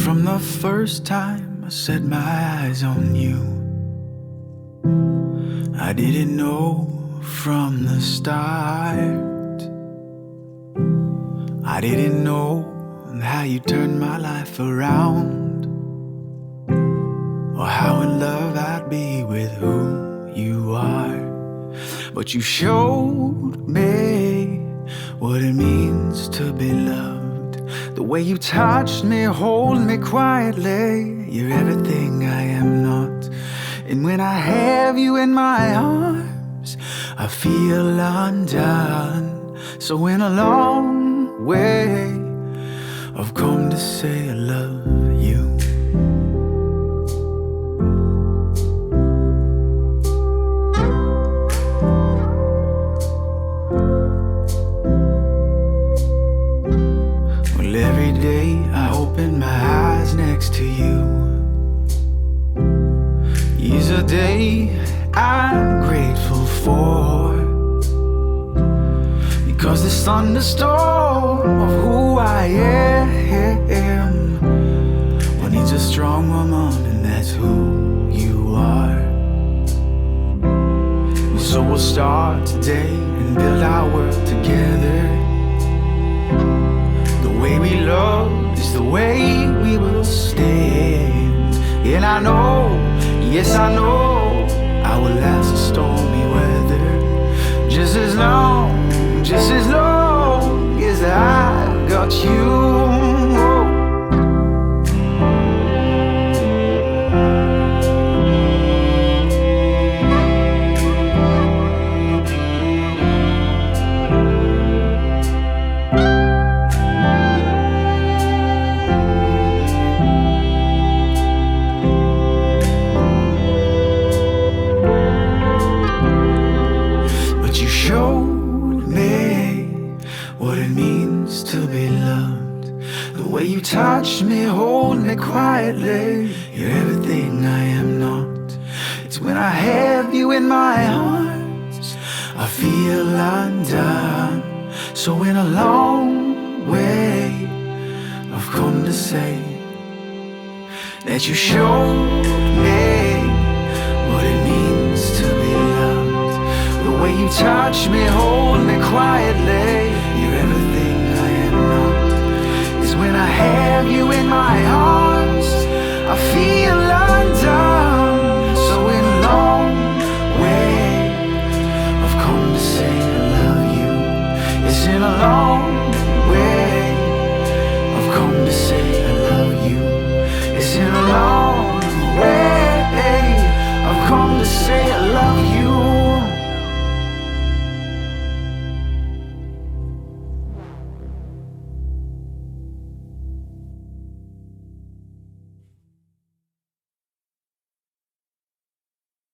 From the first time I set my eyes on you, I didn't know from the start. I didn't know how you turned my life around, or how in love I'd be with who you are. But you showed me what it means to be loved. The way you touched me, hold me quietly. You're everything I am not. And when I have you in my arms, I feel undone. So in a long way, I've come to say I love you. Well, every day I open my eyes next to you is a day I'm grateful for, because this thunderstorm of who I am, well, needs a strong woman, and that's who you are. So we'll start today and build our world together. The way we love is the way we will stand. And I know, yes I know, I will last the stormy weather. Just as long as I've got you. You touch me, hold me quietly. You're everything I am not. It's when I have you in my arms, I feel undone. So in a long way, I've come to say that you showed me what it means to be loved. The way you touch me, hold me quietly. You're everything I am not. When I have you in my arms, I feel